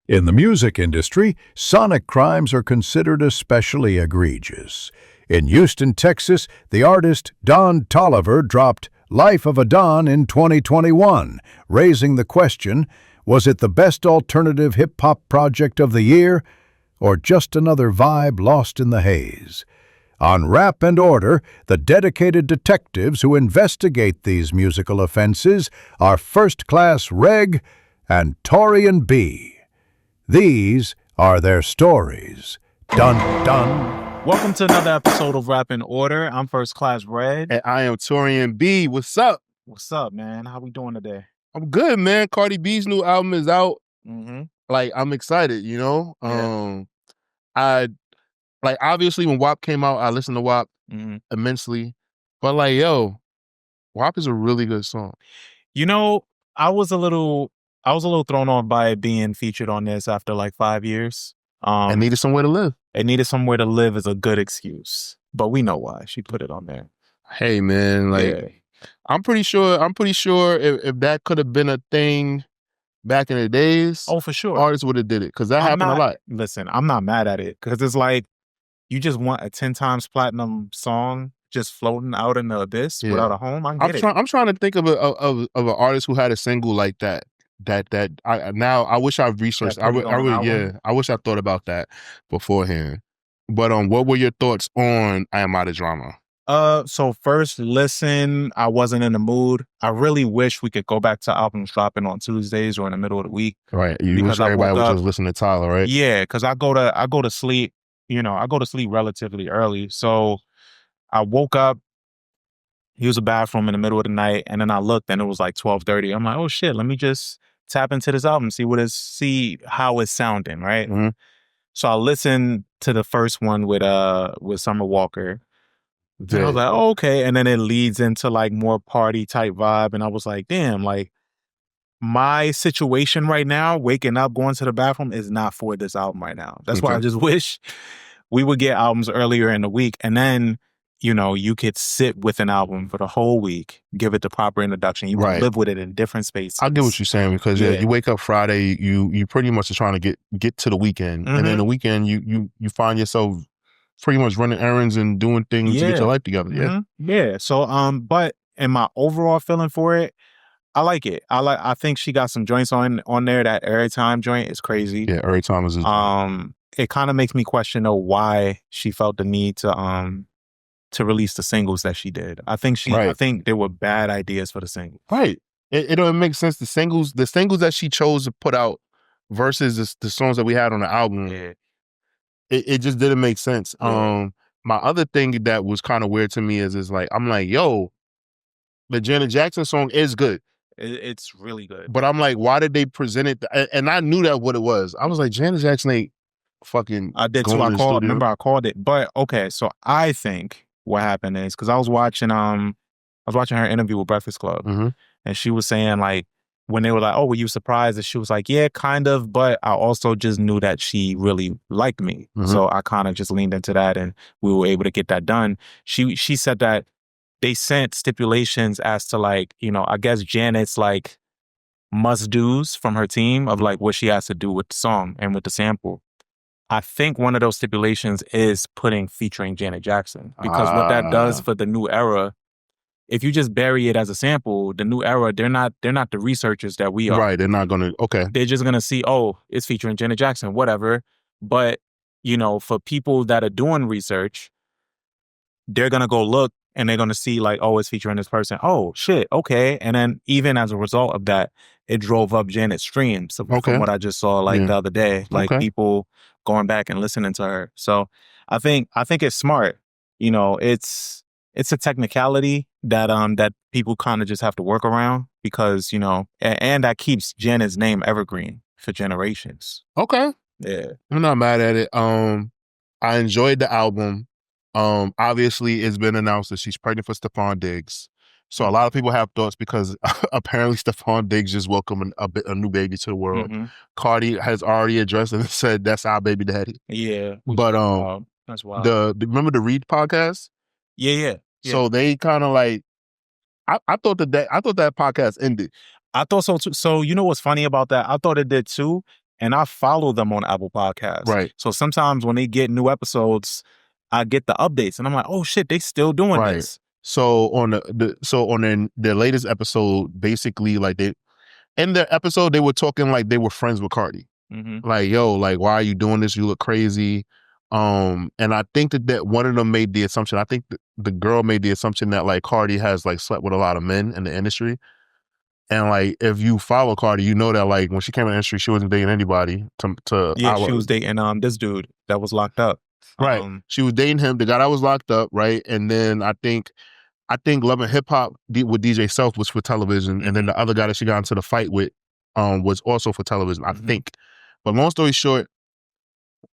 In the music industry, sonic crimes are considered especially egregious. In Houston, Texas, the artist Don Toliver dropped Life of a Don in 2021, raising the question, was it the best alternative hip-hop project of the year, or just another vibe lost in the haze? On Rap and Order, the dedicated detectives who investigate these musical offenses are first-class Regg and Taurian B. These are their stories. Dun dun. Welcome to another episode of Rap and Order. I'm First Class Red. And I am Taurian B. What's up? What's up, man? How we doing today? I'm good, man. Cardi B's new album is out. Mm-hmm. Like, I'm excited, you know? Yeah. Obviously when WAP came out, I listened to WAP immensely. But like, yo, WAP is a really good song. You know, I was a little thrown off by it being featured on this after like 5 years. I needed somewhere to live. It needed somewhere to live is a good excuse. But we know why she put it on there. Hey man, I'm pretty sure if that could have been a thing back in the days, oh, for sure, artists would have did it. Because that happened a lot. Listen, I'm not mad at it. Because it's like, you just want a 10 times platinum song just floating out in the abyss without a home. I'm trying to think of an artist who had a single like that. I wish I've researched. I wish I thought about that beforehand. But what were your thoughts on I Am Out of Drama? So first listen, I wasn't in the mood. I really wish we could go back to albums dropping on Tuesdays or in the middle of the week. Right. You wish everybody was just listening to Tyler, right? Yeah, because I go to sleep. You know, I go to sleep relatively early. So I woke up, used the bathroom in the middle of the night, and then I looked and it was like 12:30. I'm like, oh shit, let me just tap into this album, see how it's sounding, right? Mm-hmm. So I listened to the first one with Summer Walker. And I was like, oh, okay. And then it leads into like more party type vibe. And I was like, damn, like my situation right now, waking up, going to the bathroom is not for this album right now. That's why I just wish we would get albums earlier in the week. And then, you know, you could sit with an album for the whole week, give it the proper introduction. You can live with it in different spaces. I get what you're saying because you wake up Friday, you pretty much are trying to get to the weekend. And then the weekend you find yourself pretty much running errands and doing things to get your life together. Yeah. Yeah. So but in my overall feeling for it, I like it. I think she got some joints on there. That Every Time joint is crazy. Yeah, Every Time is it kind of makes me question though why she felt the need to release the singles that she did. I think there were bad ideas for the single. Right. It don't make sense. The singles that she chose to put out versus the songs that we had on the album. Yeah. It just didn't make sense. Yeah. My other thing that was kind of weird to me is like, I'm like, yo, the Janet Jackson song is good. It's really good. But I'm like, why did they present it? And I knew that what it was. I was like, Janet Jackson ain't fucking. I did too. I called it. But okay, so I think what happened is because I was watching her interview with Breakfast Club, and she was saying like when they were like, "Oh, were you surprised?" And she was like, "Yeah, kind of," but I also just knew that she really liked me, so I kind of just leaned into that, and we were able to get that done. She said that they sent stipulations as to like, you know, I guess Janet's like must-dos from her team of like what she has to do with the song and with the sample. I think one of those stipulations is featuring Janet Jackson because what that does for the new era, if you just bury it as a sample, the new era, they're not the researchers that we are. Right, they're not going to, okay. They're just going to see, oh, it's featuring Janet Jackson, whatever. But, you know, for people that are doing research, they're going to go look and they're going to see like, oh, it's featuring this person. Oh, shit, okay. And then even as a result of that, it drove up Janet's streams from what I just saw like the other day. Like people going back and listening to her. So I think it's smart. You know, it's a technicality that people kind of just have to work around because, you know, and that keeps Janet's name evergreen for generations. Okay. Yeah. I'm not mad at it. I enjoyed the album. Obviously it's been announced that she's pregnant for Stephon Diggs. So a lot of people have thoughts because apparently Stephon Diggs just welcomed a new baby to the world. Cardi has already addressed it and said that's our baby daddy. Yeah. But that's wild. Remember the Reed podcast? Yeah. So they kind of like I thought that podcast ended. I thought so too. So you know what's funny about that? I thought it did too. and I follow them on Apple Podcasts. Right. So sometimes when they get new episodes, I get the updates, and I'm like, oh shit, they still doing this. So on their latest episode, basically like in their episode they were talking like they were friends with Cardi. Like, yo, like, why are you doing this? You look crazy. And I think that one of them made the assumption. I think the girl made the assumption that like Cardi has like slept with a lot of men in the industry. And like, if you follow Cardi, you know that like when she came in the industry, she wasn't dating anybody. She was dating this dude that was locked up. Right. She was dating him, the guy that was locked up, right? And then I think Love and Hip Hop with DJ Self was for television, and then the other guy that she got into the fight with was also for television, I think. But long story short,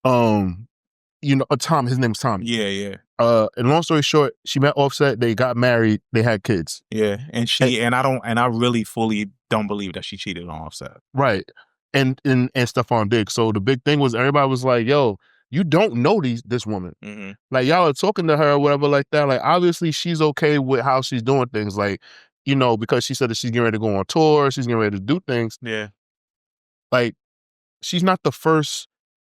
you know, Tom, his name's Tommy. Yeah. And long story short, she met Offset, they got married, they had kids. Yeah. And I really fully don't believe that she cheated on Offset. Right. And Stephon Diggs. So the big thing was everybody was like, yo, you don't know this woman. Like, y'all are talking to her or whatever like that. Like, obviously she's okay with how she's doing things. Like, you know, because she said that she's getting ready to go on tour, she's getting ready to do things. Yeah. Like, she's not the first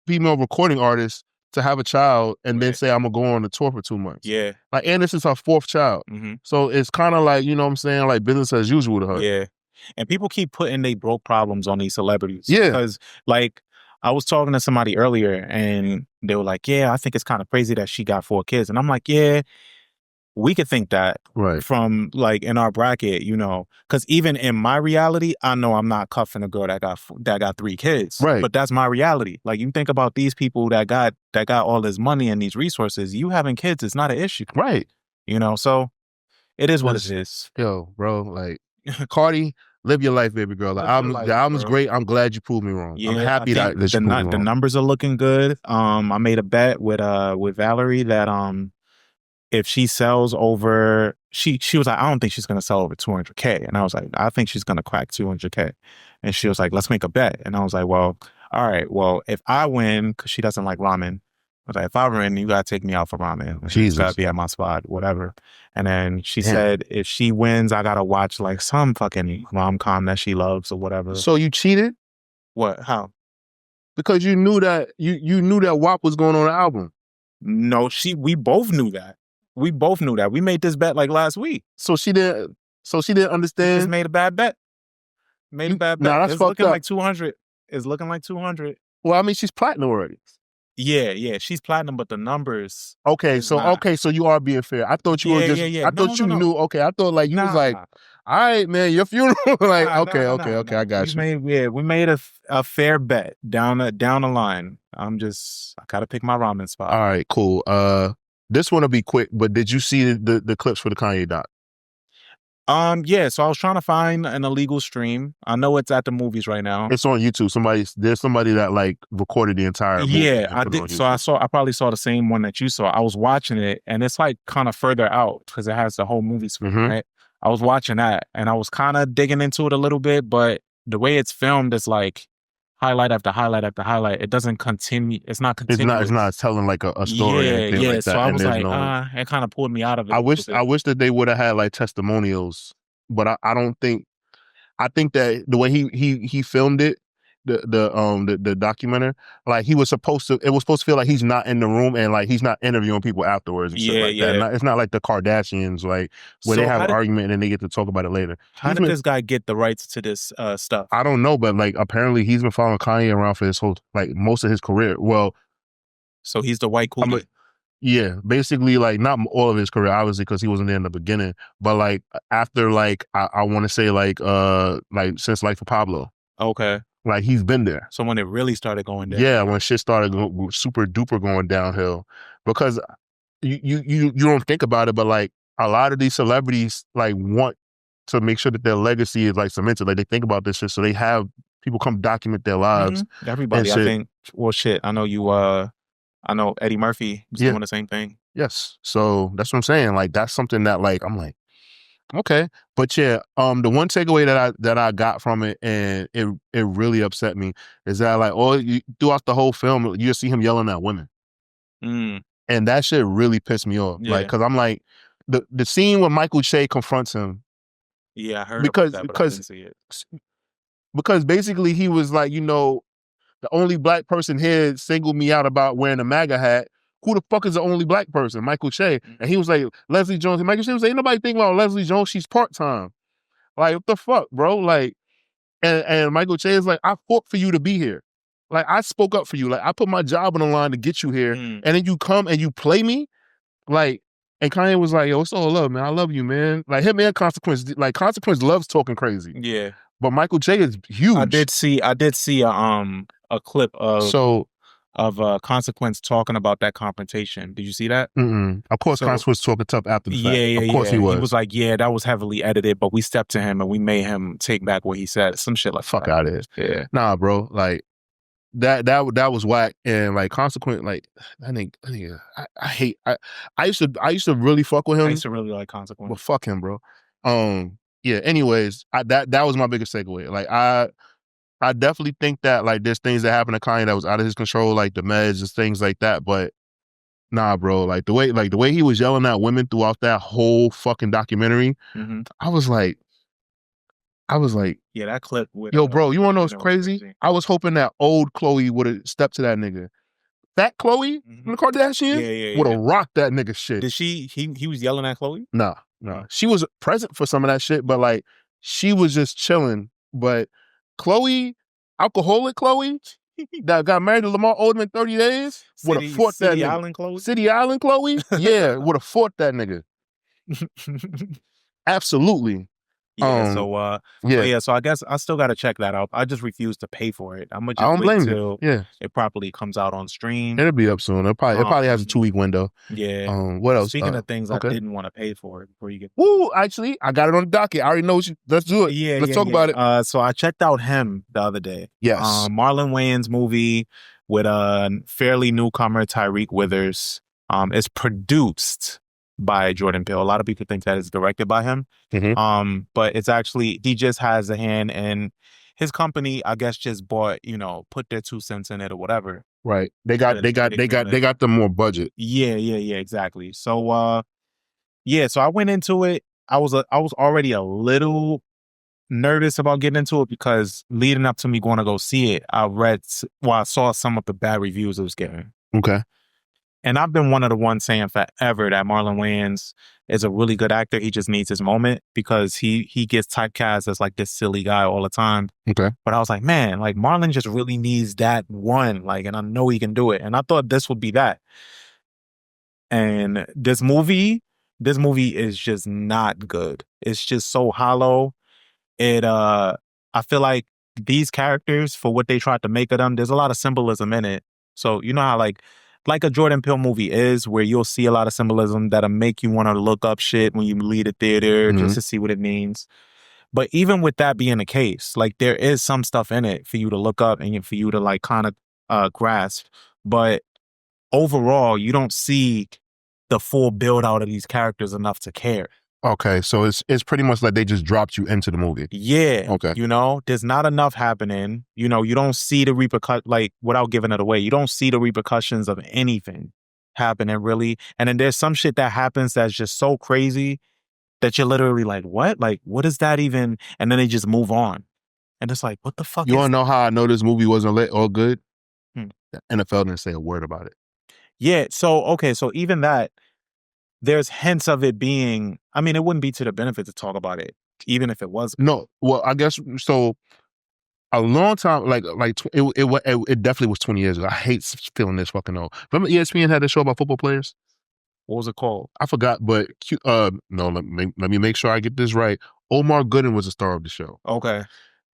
female recording artist to have a child and then say, I'm gonna go on the tour for 2 months. Yeah. Like, and this is her 4th child. So it's kind of like, you know what I'm saying, like business as usual to her. Yeah. And people keep putting they broke problems on these celebrities. Yeah. Because like I was talking to somebody earlier and they were like, yeah, I think it's kind of crazy that she got 4 kids. And I'm like, yeah, we could think that from like in our bracket, you know, because even in my reality, I know I'm not cuffing a girl that got 3 kids. Right. But that's my reality. Like, you think about these people that got all this money and these resources, you having kids is not an issue. Right. You know, so it is what it is. Yo, bro, like Cardi, live your life, baby girl. The album's great. I'm glad you proved me wrong. Yeah, I'm happy that you proved me wrong. The numbers are looking good. I made a bet with Valerie that if she sells over, she was like, I don't think she's gonna sell over 200K, and I was like, I think she's gonna crack 200K, and she was like, let's make a bet, and I was like, well, all right, well, if I win, because she doesn't like ramen, I was like, if I win, you gotta take me out for ramen. She's gotta be at my spot, whatever. And then she said, if she wins, I gotta watch like some fucking rom-com that she loves or whatever. So you cheated? What? How? Because you knew that you knew that WAP was going on the album. No, we both knew that. We both knew that. We made this bet like last week. So she didn't understand. We just made a bad bet. Nah, that's it's fucked looking up. like 200. It's looking like 200. Well, I mean, she's platinum already. Yeah, she's platinum, but the numbers. Okay, so you are being fair. I thought you were just. I thought you knew. Okay, I thought like you was like, all right, man, your funeral. Like, okay, I got you. We made a fair bet down the line. I gotta pick my ramen spot. All right, cool. This one will be quick, but did you see the clips for the Kanye doc? Yeah, so I was trying to find an illegal stream. I know it's at the movies right now. It's on YouTube. There's somebody that like recorded the entire movie. Yeah, I did. So I probably saw the same one that you saw. I was watching it, and it's like kind of further out because it has the whole movie screen, right? I was watching that, and I was kind of digging into it a little bit, but the way it's filmed is like highlight after highlight after highlight. It doesn't continue. It's not continuous. It's not telling like a story. Yeah, or anything like that. So I was like, it kind of pulled me out of it. I wish that they would have had like testimonials, but I don't think. I think that the way he filmed it, the documentary, like it was supposed to feel like he's not in the room and like he's not interviewing people afterwards and shit like that. It's not like the Kardashians, like where they have an argument and then they get to talk about it later. How did this guy get the rights to this stuff? I don't know, but like apparently he's been following Kanye around for his whole, like most of his career. Well, so he's the white coolie. Yeah, basically like not all of his career, obviously, because he wasn't there in the beginning, but like after like I want to say like since Life of Pablo. Okay. Like he's been there. So when it really started going down. Yeah, when shit started super duper going downhill, because you don't think about it, but like a lot of these celebrities like want to make sure that their legacy is like cemented. Like they think about this shit, so they have people come document their lives. Everybody, I think. Well, shit, I know you. I know Eddie Murphy was doing the same thing. Yes, so that's what I'm saying. Like that's something that like I'm like. Okay, but yeah, the one takeaway that I got from it, and it really upset me, is that like throughout the whole film, you see him yelling at women, and that shit really pissed me off. Like, because I'm like, the scene when Michael Che confronts him. Yeah, I heard about that, but I didn't see it. Because basically he was like, you know, the only black person here singled me out about wearing a MAGA hat. Who the fuck is the only black person? Michael Che. And he was like, Leslie Jones. And Michael Che was like, ain't nobody thinking about Leslie Jones. She's part-time. Like, what the fuck, bro? Like, and Michael Che is like, I fought for you to be here. Like, I spoke up for you. Like, I put my job on the line to get you here. And then you come and you play me? Like, and Kanye was like, yo, it's all love, man. I love you, man. Like, him and Consequence, like, Consequence loves talking crazy. Yeah. But Michael Che is huge. I did see a clip of Consequence talking about that confrontation. Did you see that? Of course, Consequence was talking tough after the fact. Yeah, of course he was. He was like, yeah, that was heavily edited, but we stepped to him and we made him take back what he said. Some shit like fuck that. out of here. Yeah. Nah, bro. Like, that was whack. And like, Consequent, like, I used to really fuck with him. I used to really like Consequence. But fuck him, bro. Yeah, anyways, that was my biggest takeaway. Like, I definitely think that, like, there's things that happened to Kanye that was out of his control, like the meds and things like that. But nah, bro, like the way he was yelling at women throughout that whole fucking documentary, I was like, yeah, that clip with yo, bro, you wanna know what's crazy? I was hoping that old Chloe would have stepped to that nigga. Fat Chloe from the Kardashians would have rocked that nigga shit. Did he was yelling at Chloe? Nah. She was present for some of that shit, but like, she was just chilling. But Chloe, alcoholic Chloe, that got married to Lamar Odom in 30 days, would have fought that nigga. City Island Chloe? City Island Chloe? Yeah, would have fought that nigga. Absolutely. Yeah, so I guess I still gotta check that out. I just refuse to pay for it. I'm gonna just wait till it properly comes out on stream. It'll be up soon. It probably has a 2-week window. Yeah. What else? Speaking of things I didn't want to pay for it before you get. Woo! Actually, I got it on the docket. I already know. Let's do it. Yeah. Let's talk about it. So I checked out Him the other day. Yes. Marlon Wayans movie with a fairly newcomer Tyreek Withers. It's produced by Jordan Peele. A lot of people think that it's directed by him. But it's actually, he just has a hand, and his company, I guess, just bought, put their 2 cents in it or whatever. Right. They got the more budget. Yeah, exactly. So so I went into it. I was already a little nervous about getting into it because leading up to me going to go see it, I saw some of the bad reviews it was getting. Okay. And I've been one of the ones saying forever that Marlon Wayans is a really good actor. He just needs his moment because he gets typecast as like this silly guy all the time. Okay. But I was like, man, like Marlon just really needs that one. Like, and I know he can do it. And I thought this would be that. And this movie is just not good. It's just so hollow. I feel like these characters, for what they tried to make of them, there's a lot of symbolism in it. So you know how like a Jordan Peele movie is, where you'll see a lot of symbolism that'll make you want to look up shit when you leave the theater just to see what it means. But even with that being the case, like there is some stuff in it for you to look up and for you to like kind of grasp. But overall, you don't see the full build out of these characters enough to care. Okay, so it's pretty much like they just dropped you into the movie. Yeah. Okay. There's not enough happening. You don't see the like, without giving it away, you don't see the repercussions of anything happening really. And then there's some shit that happens that's just so crazy that you're literally like, what? Like, what is that even? And then they just move on. And it's like, what the fuck? You want to know how I know this movie wasn't lit or good? The NFL didn't say a word about it. Yeah. So even that, there's hints of it being, I mean, it wouldn't be to the benefit to talk about it, even if it was. No, well, I guess, so a long time, it definitely was 20 years ago. I hate feeling this fucking old. Remember ESPN had a show about football players? What was it called? I forgot, but no, let me make sure I get this right. Omar Gooding was the star of the show. Okay.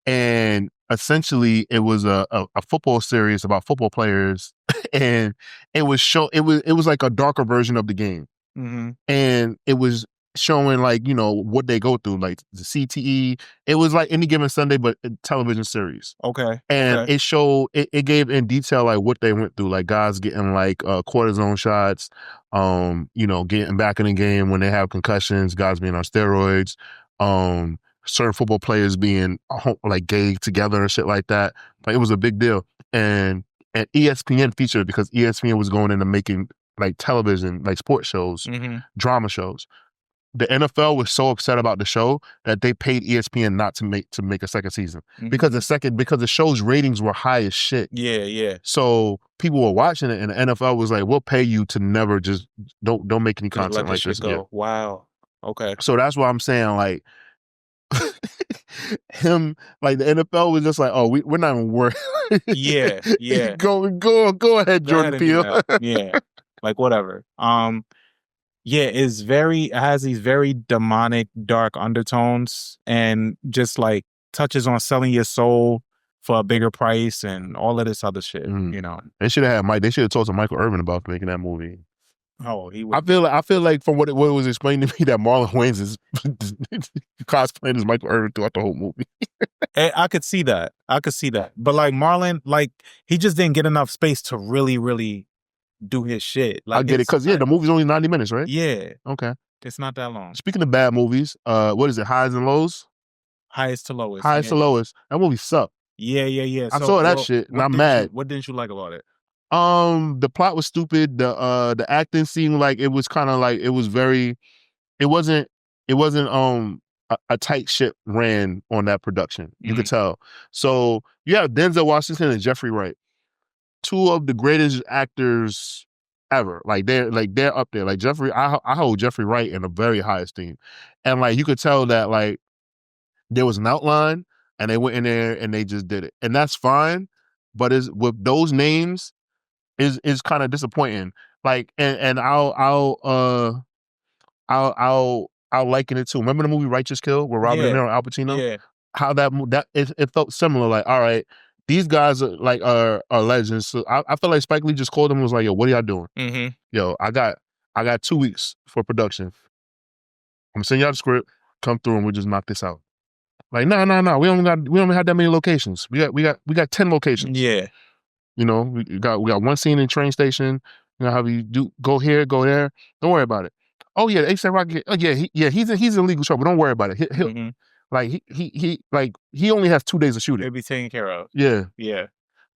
And essentially it was a football series about football players and it was like a darker version of the game. And it was showing like, what they go through, like the CTE. It was like Any Given Sunday, but a television series. Okay. And it showed, it gave in detail like what they went through, like guys getting like cortisone shots, getting back in the game when they have concussions, guys being on steroids, certain football players being like gay together and shit like that. Like it was a big deal. And ESPN featured, because ESPN was going into making like television, like sports shows, drama shows. the NFL was so upset about the show that they paid ESPN not to make a second season because the show's ratings were high as shit. Yeah. So people were watching it, and the NFL was like, "We'll pay you to never just don't make any Just let content this like shit this." go. Yeah. Wow. Okay. So that's why I'm saying like him, like the NFL was just like, "Oh, we're not even worried." Yeah. Go ahead, Go Jordan ahead and do Peele. that. Yeah. Like whatever. Yeah, it has these very demonic, dark undertones and just like touches on selling your soul for a bigger price and all of this other shit, you know. They should have had they should have talked to Michael Irvin about making that movie. Oh, he would. I feel like from what it was explained to me that Marlon Wayans is cosplaying as Michael Irvin throughout the whole movie. I could see that. But like Marlon, like he just didn't get enough space to really, really do his shit. Like I get it, because the movie's only 90 minutes, right? Yeah. Okay. It's not that long. Speaking of bad movies, what is it? Highs and Lows? Highest to lowest. Highest to Lowest. That movie sucked. Yeah. I saw that shit and I'm mad. What didn't you like about it? The plot was stupid. The acting seemed like it was kind of like it wasn't a tight ship ran on that production. You could tell. So you have Denzel Washington and Jeffrey Wright, two of the greatest actors ever. Like they're up there. Like Jeffrey, I hold Jeffrey Wright in a very high esteem, and like you could tell that like there was an outline and they went in there and they just did it, and that's fine. But is with those names is kind of disappointing. Like and I'll liken it to, remember the movie Righteous Kill with Robert De Niro and Al Pacino? Yeah. How it felt similar. Like, all right, these guys are legends. So I feel like Spike Lee just called them and was like, "Yo, what are y'all doing? Mm-hmm. Yo, I got 2 weeks for production. I'm sending y'all the script. Come through and we'll just knock this out." Like, no. We don't have that many locations. We got 10 locations. Yeah. You know, we got one scene in the train station. You know how we do, go here, go there. Don't worry about it. Oh yeah, ASAP Rocky. Oh yeah, he's in legal trouble. Don't worry about it. He'll like he only has 2 days to shoot it. It'll be taken care of. Yeah.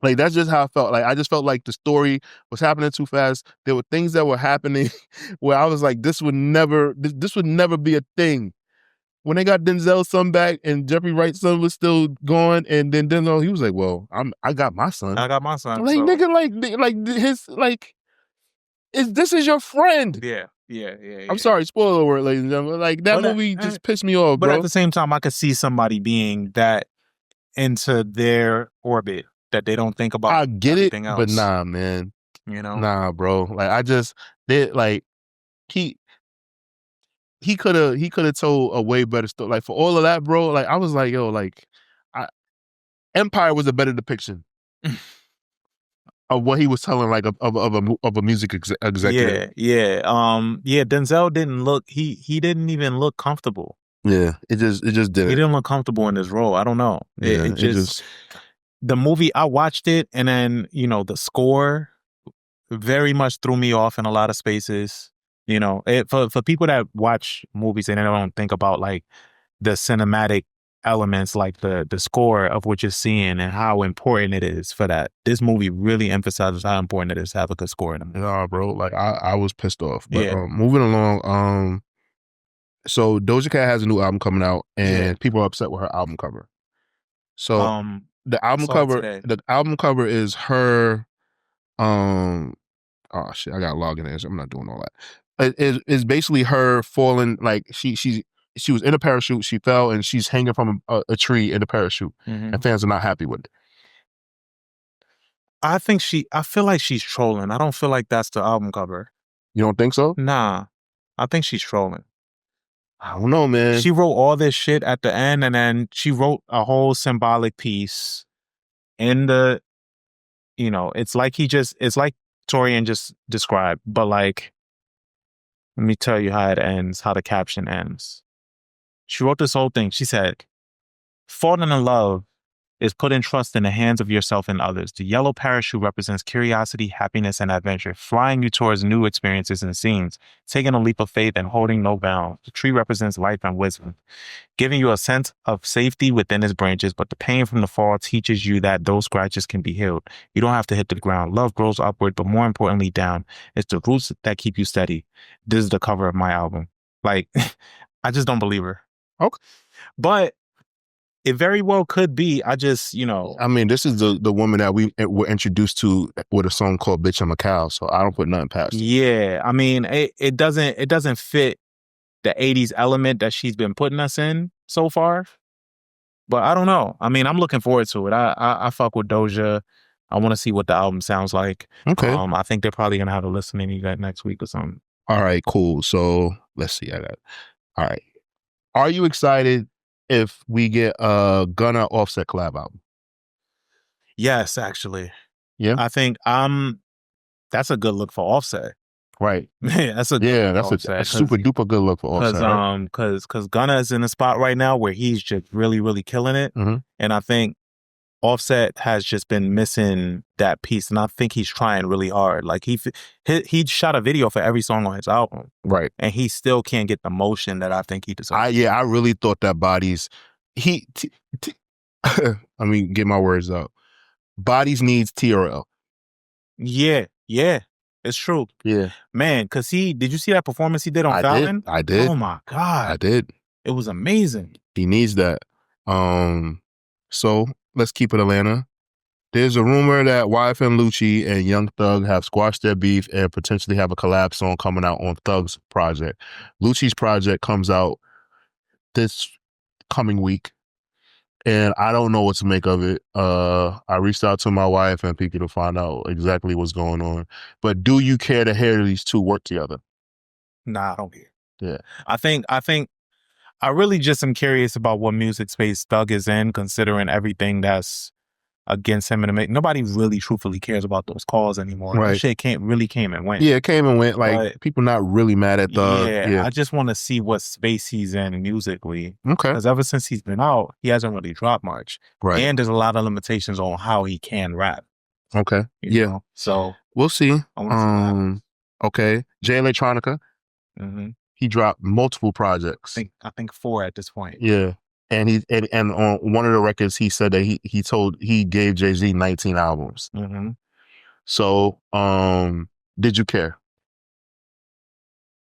Like that's just how I felt. Like I just felt like the story was happening too fast. There were things that were happening where I was like, this would never be a thing. When they got Denzel's son back and Jeffrey Wright's son was still going, and then Denzel, he was like, "Well, I got my son. I got my son." Like, so. nigga, his like, this is your friend. Yeah. I'm sorry, spoiler alert, ladies and gentlemen. Like that movie just pissed me off, but bro. At the same time, I could see somebody being that into their orbit that they don't think about. I get it, else. but nah, man. You know, nah, bro. Like he could have told a way better story. Like for all of that, bro. Like I was like, yo, like Empire was a better depiction of what he was telling, like of a music executive. Yeah. Denzel didn't look. He didn't even look comfortable. Yeah, it just didn't. He didn't look comfortable in his role. I don't know. It just the movie. I watched it, and then the score very much threw me off in a lot of spaces. For people that watch movies and they don't think about like the cinematic elements, like the score of what you're seeing and how important it is for that. This movie really emphasizes how important it is to have a good score in it. Nah, bro. Like I was pissed off. But moving along, so Doja Cat has a new album coming out, and people are upset with her album cover. So the album cover is her. Oh shit! I got to log in there. So I'm not doing all that. It's basically her falling. Like she was in a parachute. She fell and she's hanging from a tree in a parachute, and fans are not happy with it. I feel like she's trolling. I don't feel like that's the album cover. You don't think so? Nah, I think she's trolling. I don't know, man. She wrote all this shit at the end, and then she wrote a whole symbolic piece in the, it's like Taurian just described, but like, let me tell you how it ends, how the caption ends. She wrote this whole thing. She said, "Falling in love is putting trust in the hands of yourself and others. The yellow parachute represents curiosity, happiness, and adventure, flying you towards new experiences and scenes, taking a leap of faith and holding no bounds. The tree represents life and wisdom, giving you a sense of safety within its branches, but the pain from the fall teaches you that those scratches can be healed. You don't have to hit the ground. Love grows upward, but more importantly, down. It's the roots that keep you steady. This is the cover of my album." Like, I just don't believe her. Okay. But it very well could be. I just, I mean, this is the woman that we were introduced to with a song called "Bitch I'm a Cow," so I don't put nothing past it. Yeah, I mean, it doesn't fit the 80s element that she's been putting us in so far. But I don't know. I mean, I'm looking forward to it. I fuck with Doja. I want to see what the album sounds like. Okay. I think they're probably gonna have a listening event next week or something. All right, cool. So let's see. All right. Are you excited if we get a Gunna Offset collab album? Yes, actually. Yeah. I think that's a good look for Offset. Right. That's a super duper good look for Offset. Because Gunna is in a spot right now where he's just really, really killing it. Mm-hmm. And I think Offset has just been missing that piece, and I think he's trying really hard. Like he shot a video for every song on his album, right? And he still can't get the motion that I think he deserves. I really thought that Bodies. I mean, get my words out. Bodies needs TRL. Yeah, it's true. Yeah, man. Because did you see that performance he did on Fountain? I did. Oh my god, I did. It was amazing. He needs that. So let's keep it Atlanta. There's a rumor that YFN Lucci and Young Thug have squashed their beef and potentially have a collab song coming out on Thug's project. Lucci's project comes out this coming week, and I don't know what to make of it. I reached out to my wife and people to find out exactly what's going on. But do you care to hear these two work together? Nah, I don't care. Yeah. I think I really just am curious about what music space Thug is in, considering everything that's against him and nobody really truthfully cares about those calls anymore. Right. That shit came and went. Yeah, it came and went. Like, people not really mad at Thug. Yeah, I just want to see what space he's in musically. Okay. Because ever since he's been out, he hasn't really dropped much. Right. And there's a lot of limitations on how he can rap. Okay. You know? So we'll see. Okay. Jay Electronica. Mm-hmm. He dropped multiple projects. I think 4 at this point. Yeah. And and on one of the records, he said that he gave Jay-Z 19 albums. Mm-hmm. So, did you care?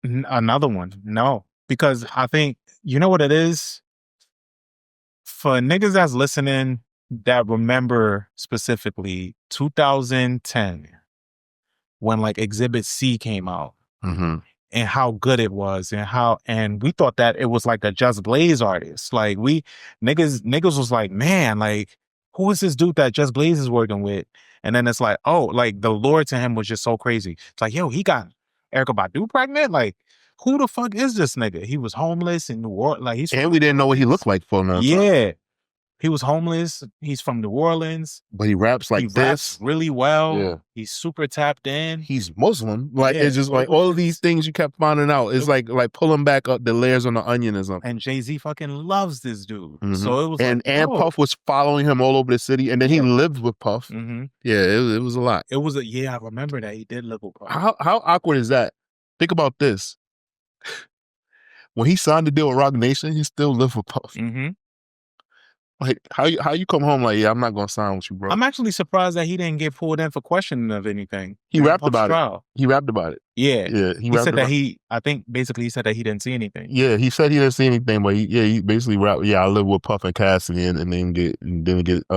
Another one? No, because I think, you know what it is? For niggas that's listening that remember specifically 2010 when like Exhibit C came out. Mm-hmm. And how good it was, and we thought that it was like a Just Blaze artist. Like niggas was like, man, like who is this dude that Just Blaze is working with? And then it's like, oh, like the lore to him was just so crazy. It's like, yo, he got Erykah Badu pregnant. Like, who the fuck is this nigga? He was homeless in New Orleans. Like and we didn't know what he looked like for a long time. Yeah. He was homeless. He's from New Orleans. But he raps like this. Raps really well. Yeah. He's super tapped in. He's Muslim. Like, it's just like all of these things you kept finding out. It's like pulling back up the layers on the onion or something. And Jay-Z fucking loves this dude. Mm-hmm. So it was and Puff was following him all over the city. And then he lived with Puff. Mm-hmm. Yeah, it was a lot. It was I remember that he did live with Puff. How awkward is that? Think about this. When he signed the deal with Roc Nation, he still lived with Puff. Mm-hmm. Like, how you come home like, yeah, I'm not going to sign with you, bro. I'm actually surprised that he didn't get pulled in for questioning of anything. He rapped about it. He rapped about it. Yeah. Yeah. He said that I think basically he said that he didn't see anything. Yeah, he said he didn't see anything, but he basically rapped, I live with Puff and Cassidy and then didn't get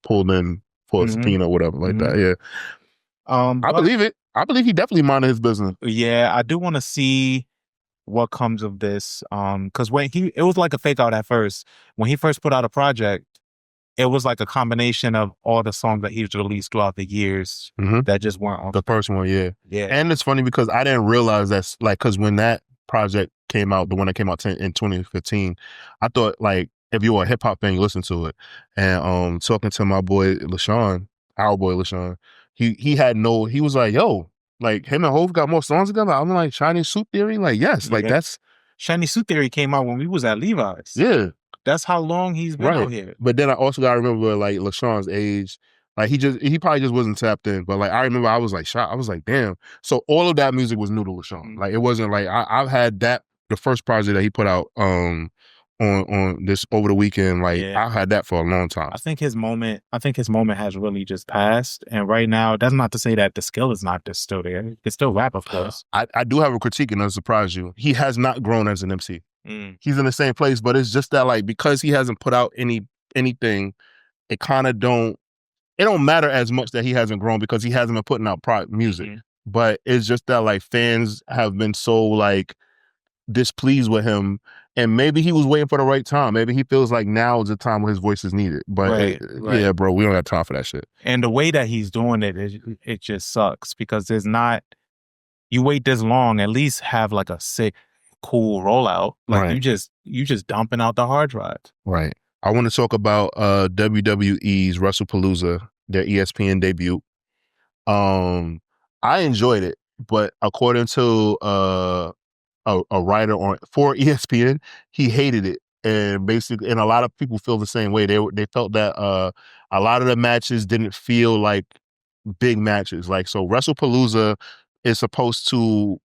pulled in for a subpoena or whatever like that. Yeah. I believe it. I believe he definitely minded his business. Yeah, I do want to see what comes of this, because it was like a fake out at first. When he first put out a project, it was like a combination of all the songs that he's released throughout the years that just weren't on the first one. Yeah. And it's funny because I didn't realize that's like, because when that project came out, the one that came out in 2015, I thought like if you were a hip hop fan, you listen to it. And talking to my boy LaShawn, our boy LaShawn, he was like, yo, like him and Hov got more songs together. I'm like, Shiny Suit Theory? Like, yes, like that's... Shiny Suit Theory came out when we was at Levi's. Yeah. That's how long he's been out here. But then I also got to remember like LaShawn's age. Like he probably just wasn't tapped in. But like I remember I was like shocked. I was like, damn. So all of that music was new to LaShawn. Like it wasn't like I've had that, the first project that he put out on this over the weekend. Like Yeah. I had that for a long time. I think his moment has really just passed. And right now, that's not to say that the skill is not just still there. He can still rap, of course. I do have a critique, and it'll surprise you. He has not grown as an MC. He's in the same place, but it's just that like because he hasn't put out anything, it kind of don't matter as much that he hasn't grown because he hasn't been putting out music. But it's just that like fans have been so like displeased with him, and maybe he was waiting for the right time. Maybe he feels like now is the time when his voice is needed. But yeah, bro, we don't have time for that shit. And the way that he's doing it just sucks because there's not. You wait this long, at least have like a sick, cool rollout. Like you just dumping out the hard drives. Right. I want to talk about WWE's WrestlePalooza, their ESPN debut. I enjoyed it, but according to a writer for ESPN, he hated it, and a lot of people feel the same way. They felt that a lot of the matches didn't feel like big matches. Like so, WrestlePalooza is supposed to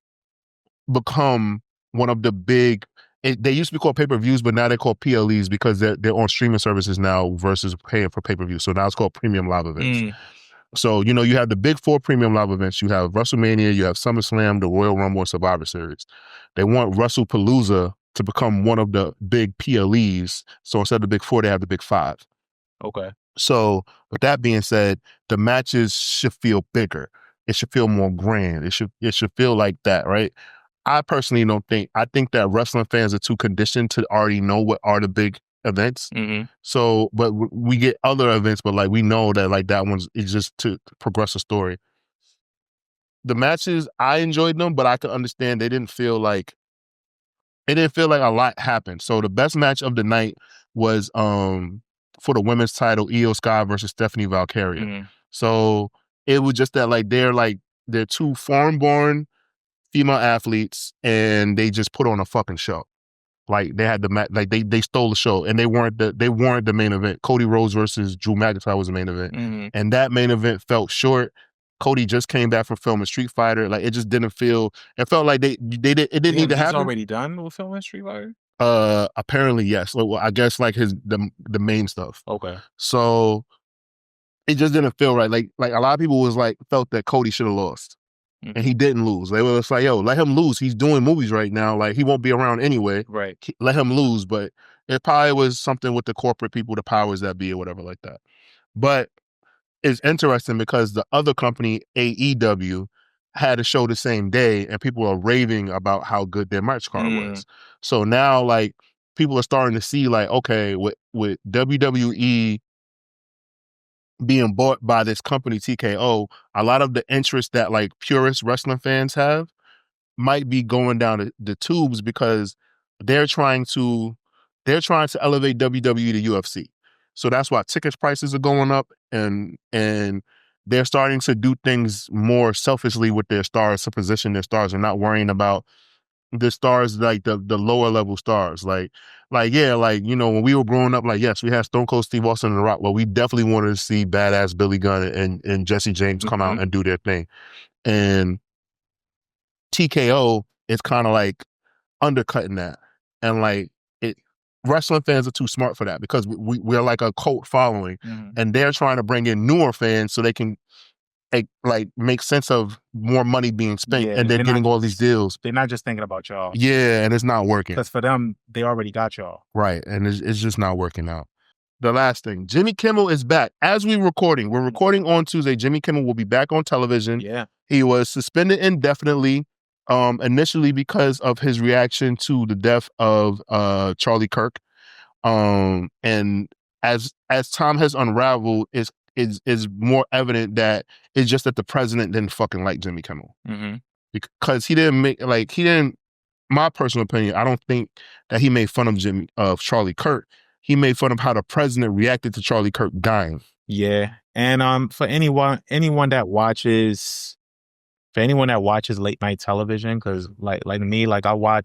become one of the big. They used to be called pay-per-views, but now they're called PLEs because they're on streaming services now versus paying for pay-per-view. So now it's called premium live events. So, you know, you have the big four premium live events. You have WrestleMania, you have SummerSlam, the Royal Rumble, and Survivor Series. They want WrestlePalooza to become one of the big PLEs. So instead of the big four, they have the big five. Okay. So with that being said, the matches should feel bigger. It should feel more grand. It should feel like that, right? I personally don't think. I think that wrestling fans are too conditioned to already know what are the big events. So, but we get other events, but like we know that like that one's is just to progress a story. The matches, I enjoyed them, but I could understand they didn't feel like a lot happened. So the best match of the night was for the women's title, Io Sky versus Stephanie Valkyria. So it was just that like they're two foreign-born female athletes, and they just put on a fucking show. Like they had they stole the show, and they weren't the main event. Cody Rhodes versus Drew McIntyre was the main event, and that main event felt short. Cody just came back from filming Street Fighter. Like it just didn't feel. It felt like it didn't need to happen. He's already done with filming Street Fighter. Apparently yes. Well, I guess like the main stuff. Okay. So it just didn't feel right. Like a lot of people was like felt that Cody should have lost. And he didn't lose. They were just like, yo, let him lose. He's doing movies right now. Like, he won't be around anyway. Right. Let him lose. But it probably was something with the corporate people, the powers that be or whatever like that. But it's interesting because the other company, AEW, had a show the same day, and people are raving about how good their match card was. So now, like, people are starting to see, like, okay, with WWE being bought by this company TKO, a lot of the interest that like purist wrestling fans have might be going down the tubes because they're trying to elevate WWE to UFC. So that's why ticket prices are going up, and they're starting to do things more selfishly with their stars to position their stars and not worrying about the stars, like the lower level stars. Like, yeah, like, you know, when we were growing up, like, yes, we had Stone Cold Steve Austin and The Rock, but we definitely wanted to see badass Billy Gunn and Jesse James come out and do their thing. And TKO is kind of like undercutting that. And like wrestling fans are too smart for that because we're like a cult following, and they're trying to bring in newer fans so they can like make sense of more money being spent, and they're getting all these deals. They're not just thinking about y'all. Yeah, and it's not working. Because for them, they already got y'all. Right, and it's just not working out. The last thing, Jimmy Kimmel is back. As we're recording on Tuesday, Jimmy Kimmel will be back on television. Yeah. He was suspended indefinitely, initially because of his reaction to the death of Charlie Kirk. And as time has unraveled, is more evident that it's just that the president didn't fucking like Jimmy Kimmel. Because he didn't, my personal opinion, I don't think that he made fun of Charlie Kirk. He made fun of how the president reacted to Charlie Kirk dying. Yeah. And for anyone that watches late night television, because like me, like I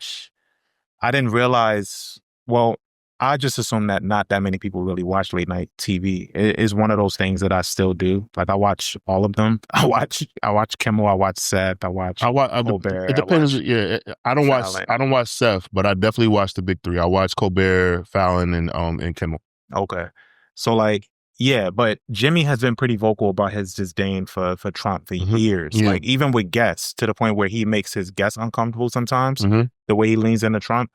didn't realize, well, I just assume that not that many people really watch late night TV. It is one of those things that I still do. Like I watch all of them. I watch Kimmel. I watch Seth. I watch Colbert. It depends. I watch Yeah, I don't Fallon. watch Seth, but I definitely watch the big three. I watch Colbert, Fallon, and Kimmel. Okay, so like yeah, but Jimmy has been pretty vocal about his disdain for Trump for years. Yeah. Like even with guests, to the point where he makes his guests uncomfortable sometimes. Mm-hmm. The way he leans into Trump.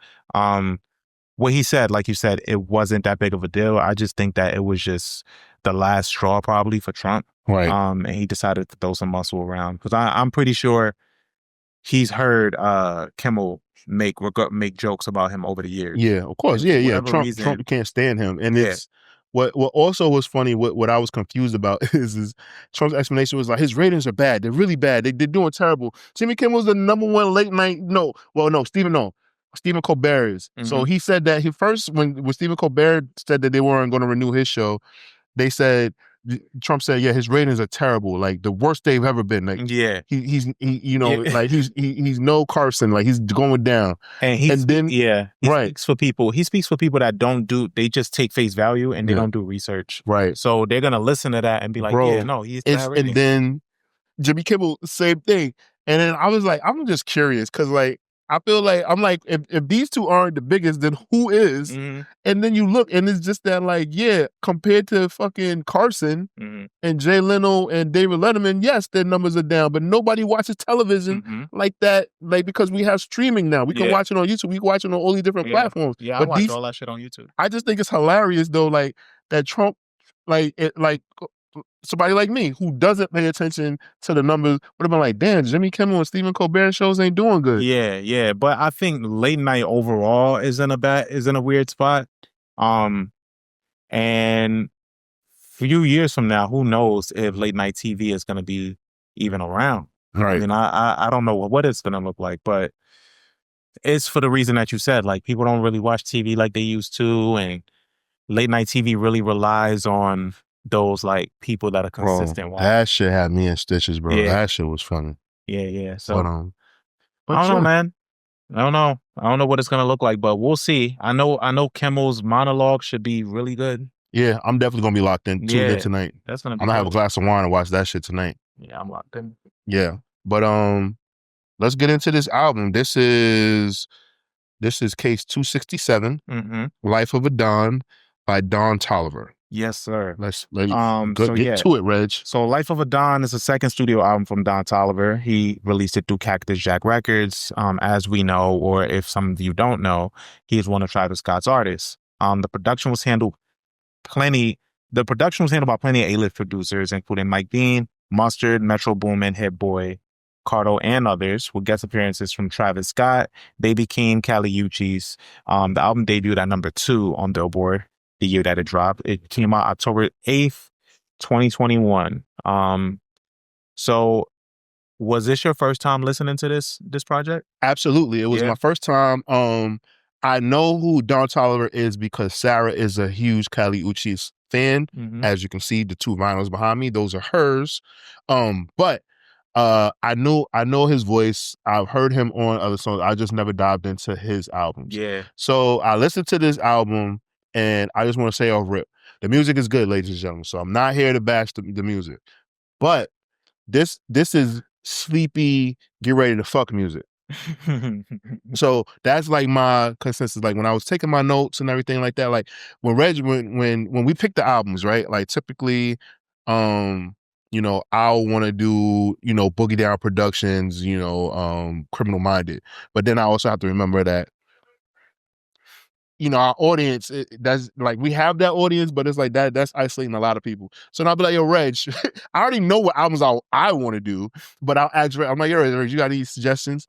What he said, like you said, it wasn't that big of a deal. I just think that it was just the last straw probably for Trump. Right. And he decided to throw some muscle around because I'm pretty sure he's heard Kimmel make jokes about him over the years. Yeah, of course. And for Yeah. whatever Trump can't stand him. And Yeah. it's what also was funny, what I was confused about is Trump's explanation was like his ratings are bad. They're really bad. They're doing terrible. Jimmy Kimmel's the number one late night. Stephen Colbert is. So he said that when Stephen Colbert said that they weren't going to renew his show, Trump said, yeah, his ratings are terrible, like the worst they've ever been. Like, Yeah. he's no Carson, like he's going down. And he speaks for people. He speaks for people that they just take face value and they don't do research. Right. So they're gonna listen to that and be like, Bro, yeah, no, he's bad ratings. And then Jimmy Kimmel, same thing. And then I was like, I'm just curious because like I feel like I'm like, if these two aren't the biggest, then who is? Mm-hmm. And then you look, and it's just that, like, yeah, compared to fucking Carson and Jay Leno and David Letterman, yes, their numbers are down, but nobody watches television like that, like because we have streaming now. We can watch it on YouTube. We can watch it on all these different platforms. Yeah, but I watch all that shit on YouTube. I just think it's hilarious though, like that Trump, somebody like me who doesn't pay attention to the numbers would have been like, damn, Jimmy Kimmel and Stephen Colbert shows ain't doing good. Yeah. But I think late night overall is in a weird spot. And a few years from now, who knows if late night TV is going to be even around. Right. I mean, I don't know what it's going to look like, but it's for the reason that you said, like people don't really watch TV like they used to, and late night TV really relies on those like people that are consistent. Bro, that shit had me in stitches, bro. Yeah. That shit was funny. Yeah. So but I don't know, man. I don't know what it's gonna look like, but we'll see. I know Kimmel's monologue should be really good. Yeah, I'm definitely gonna be locked in. Tuned in tonight. That's gonna be I'm gonna have a glass of wine and watch that shit tonight. Yeah, I'm locked in. Yeah. But let's get into this album. This is case 267, Life of a Don by Don Toliver. Yes, sir. Let's get to it, Reg. So Life of a Don is the second studio album from Don Toliver. He released it through Cactus Jack Records. As we know, or if some of you don't know, he is one of Travis Scott's artists. The production was handled by plenty of A-list producers, including Mike Dean, Mustard, Metro Boomin, Hit Boy, Cardo, and others, with guest appearances from Travis Scott, Baby Keem, Kali Uchis. The album debuted at number 2 on Billboard the year that it dropped. It came out October 8th, 2021. So was this your first time listening to this project? Absolutely. It was my first time. I know who Don Toliver is because Sarah is a huge Kali Uchis fan. As you can see, the 2 vinyls behind me, those are hers. But I know his voice. I've heard him on other songs. I just never dived into his albums. Yeah. So I listened to this album, and I just want to say off rip, the music is good, ladies and gentlemen. So I'm not here to bash the music, but this is sleepy, get ready to fuck music. So that's like my consensus. Like when I was taking my notes and everything like that, like when we pick the albums, right? Like typically, I'll want to do, Boogie Down Productions, Criminal Minded. But then I also have to remember that, our audience, that's like, we have that audience, but it's like that's isolating a lot of people. So I'll be like, yo, Reg, I already know what albums I want to do, but I'll ask Reg, I'm like, yo, Reg, you got any suggestions?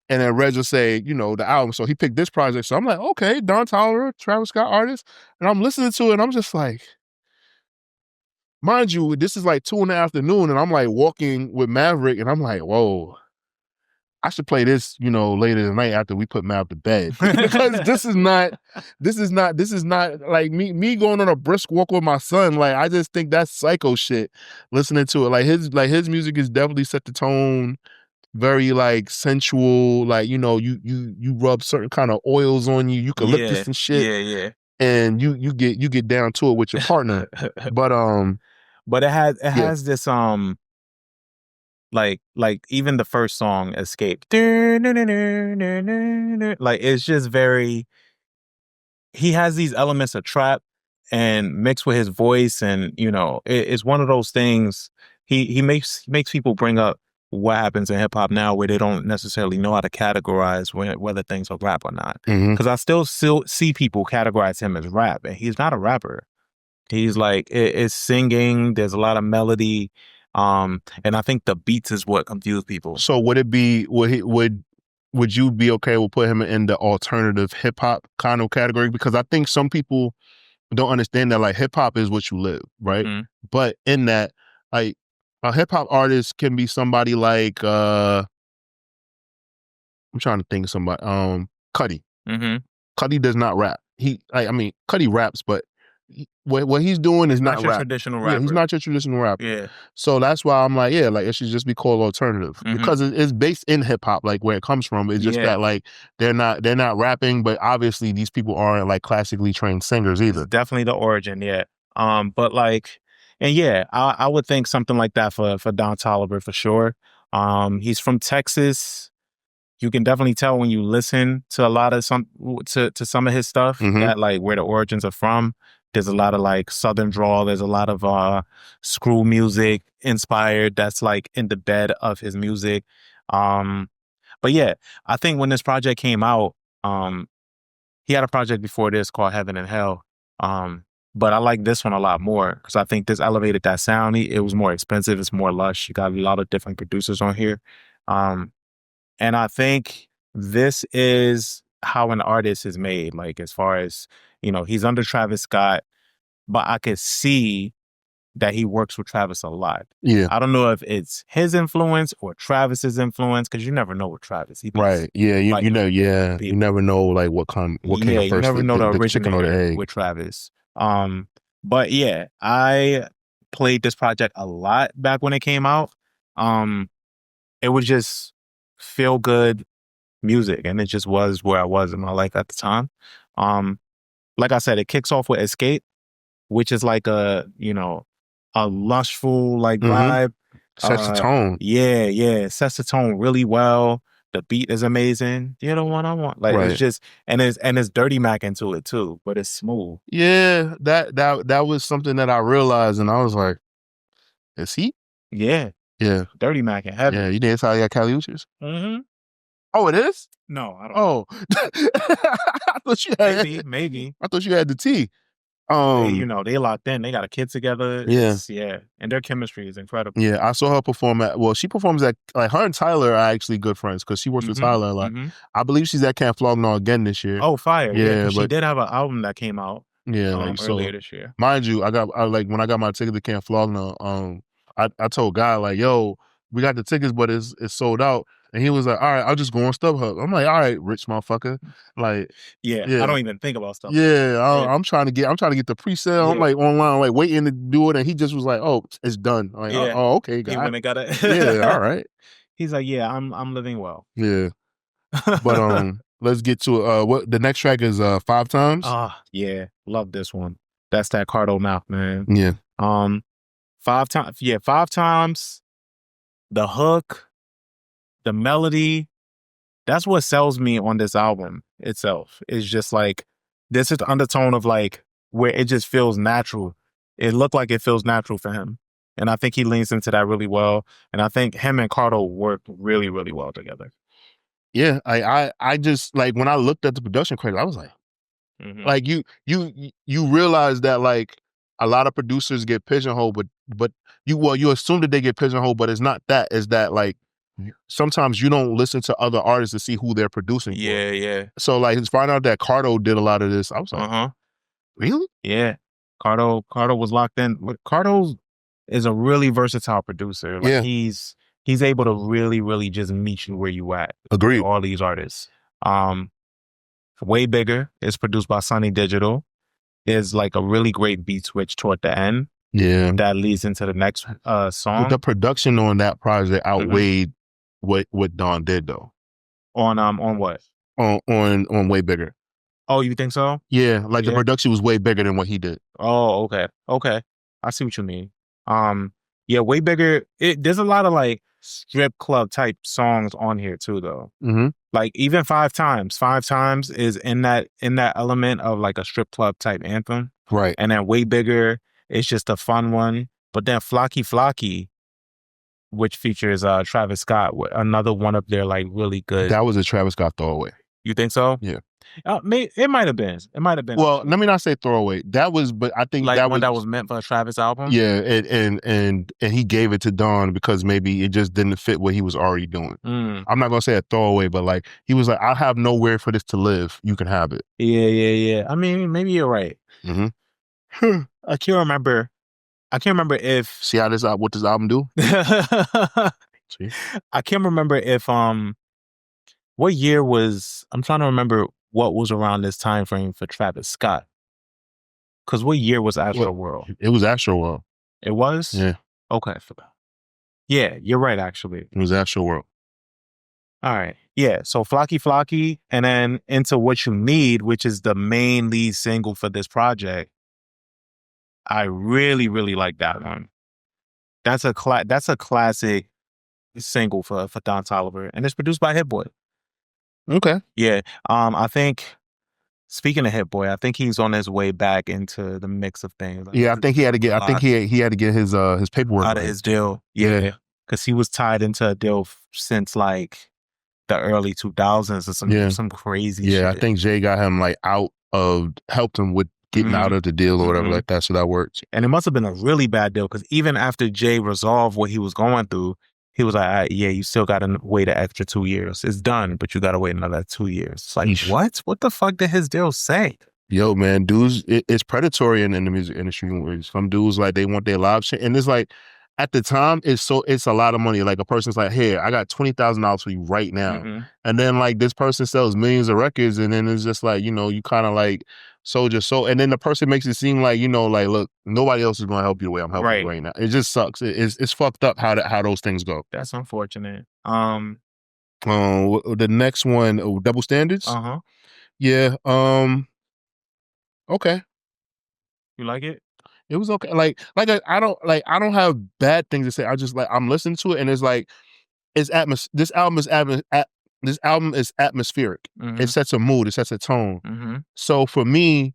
And then Reg will say, the album. So he picked this project. So I'm like, okay, Don Toliver, Travis Scott artist. And I'm listening to it and I'm just like, mind you, this is like 2 in the afternoon and I'm like walking with Maverick and I'm like, whoa, I should play this, later tonight after we put Mav to bed. Because this is not like me going on a brisk walk with my son. Like, I just think that's psycho shit listening to it. Like his music is definitely set the tone, very like sensual, like, you rub certain kind of oils on you, eucalyptus and shit. Yeah. and you get down to it with your partner. But it has this like even the first song, Escape. Like it's just very, he has these elements of trap and mixed with his voice, and it's one of those things. He makes people bring up what happens in hip hop now, where they don't necessarily know how to categorize whether things are rap or not. Because I still see people categorize him as rap, and he's not a rapper. He's like it's singing. There's a lot of melody, and I think the beats is what confuse people. So would it be would you be okay with putting him in the alternative hip hop kind of category? Because I think some people don't understand that like hip hop is what you live, right? But in that, like a hip hop artist can be somebody like I'm trying to think of somebody. Cudi. Cudi does not rap. Cudi raps, but what he's doing is not your rap. traditional rapper. Yeah, he's not your traditional rapper. Yeah. So that's why I'm like, like it should just be called alternative because it's based in hip hop, like where it comes from. It's just that like they're not rapping, but obviously these people aren't like classically trained singers either. It's definitely the origin, yeah. But like, and yeah, I would think something like that for Don Toliver for sure. He's from Texas. You can definitely tell when you listen to a lot of some of his stuff that like where the origins are from. There's a lot of like Southern drawl. There's a lot of screw music inspired that's like in the bed of his music. But yeah, I think when this project came out, he had a project before this called Heaven and Hell. But I like this one a lot more because I think this elevated that sound. It was more expensive. It's more lush. You got a lot of different producers on here. And I think this is how an artist is made. Like as far as, he's under Travis Scott, but I could see that he works with Travis a lot. Yeah. I don't know if it's his influence or Travis's influence, because you never know with Travis. Right. Yeah. You never know like what came first. You never know the chicken or the egg with Travis. But yeah, I played this project a lot back when it came out. It was just feel good music, and it just was where I was in my life at the time. Like I said, it kicks off with Escape, which is like a lushful like vibe. Sets the tone. Yeah, it sets the tone really well. The beat is amazing. You're the one I want. Like it's just and it's Dirty Mac into it too, but it's smooth. Yeah, that was something that I realized, and I was like, is he? Yeah. Yeah. Dirty Mac in heaven. Yeah, you dance how you got Cali Uchis? Oh, it is? No, I don't. Oh. I thought you had maybe. I thought you had the T. They locked in. They got a kid together. Yeah. And their chemistry is incredible. Yeah, I saw her perform she performs at, like, her and Tyler are actually good friends because she works with Tyler a lot. I believe she's at Camp Flognaw again this year. Oh, fire. Yeah, but she did have an album that came out earlier this year. Mind you, when I got my ticket to Camp Flognaw, I told Guy, like, yo, we got the tickets, but it's sold out. And he was like, all right, I'll just go on StubHub. I'm like, all right, rich motherfucker. Like, yeah. I don't even think about stuff. Yeah, I'm trying to get the pre-sale. I'm like online, like waiting to do it. And he just was like, oh, it's done. I'm like, oh, okay, guy. He went and got it. Yeah, all right. He's like, yeah, I'm living well. Yeah. But let's get to it. What the next track is 5 Times? Yeah. Love this one. That's that Cardo mouth, man. Yeah. 5 Times. Yeah, 5 Times. The hook. The melody, that's what sells me on this album itself. It's just like, this is the undertone of like, where it just feels natural. It looked like it feels natural for him. And I think he leans into that really well. And I think him and Cardo work really, really well together. Yeah, I just, like, when I looked at the production credit, I was like, like, you realize that, like, a lot of producers get pigeonholed, but you assume that they get pigeonholed, but it's not that. It's that, like, sometimes you don't listen to other artists to see who they're producing for. Yeah. So, like, to find out that Cardo did a lot of this, I was like, really? Yeah. Cardo was locked in. Cardo is a really versatile producer. Like, he's able to really, really just meet you where you at. Agreed. All these artists. Way Bigger is produced by Sunny Digital. Is like a really great beat switch toward the end. Yeah. That leads into the next song. But the production on that project outweighed what Don did, though. On what? On Way Bigger. Oh, you think so? Yeah, like the production was way bigger than what he did. Oh, okay. Okay. I see what you mean. Yeah, way bigger. There's a lot of like strip club type songs on here too, though. Mm-hmm. Like even 5 times. 5 times is in that element of like a strip club type anthem. Right. And then way bigger, it's just a fun one. But then Flocky Flocky, which features Travis Scott, another one of their like really good. That was a Travis Scott throwaway. You think so? Yeah. It might have been. It might have been. Well, let me not say throwaway. That was, but I think like that one that was meant for a Travis album. Yeah, and he gave it to Don because maybe it just didn't fit what he was already doing. I'm not gonna say a throwaway, but like he was like, I have nowhere for this to live. You can have it. Yeah. I mean, maybe you're right. Mm-hmm. I can't remember if see how what this album do. See? I can't remember if what year was. I'm trying to remember what was around this time frame for Travis Scott. Because what year was Astro World? It was Astro World. It was? Yeah. Okay, I forgot. Yeah, you're right, actually. It was Astro World. All right. Yeah, so Flocky Flocky, and then Into What You Need, which is the main lead single for this project. I really, really like that one. That's a classic single for Don Toliver, and it's produced by Hit Boy. Okay. Yeah. I think, speaking of Hit Boy, I think he's on his way back into the mix of things. Yeah, I think he had to get. I think he had to get his paperwork out of his deal. Yeah, because he was tied into a deal since like the early 2000s or some crazy. Yeah, shit. I think Jay got him like helped him with getting out of the deal or whatever like that. So that worked. And it must have been a really bad deal because even after Jay resolved what he was going through, he was like, yeah, you still got to wait an extra 2 years. It's done, but you got to wait another 2 years. It's like, what? What the fuck did his deal say? Yo, man, dudes, it's predatory in the music industry. Some dudes, like, they want their live shit. And it's like, at the time, it's a lot of money. Like, a person's like, hey, I got $20,000 for you right now. And then, like, this person sells millions of records. And then it's just like, you kind of like sold your soul. And then the person makes it seem like, like, look, nobody else is going to help you the way I'm helping you right now. It just sucks. It's fucked up how those things go. That's unfortunate. The next one, Double Standards. Yeah. Okay. You like it? It was okay. I don't have bad things to say. I just I'm listening to it and it's like this album is atmospheric. It sets a mood. It sets a tone. So for me,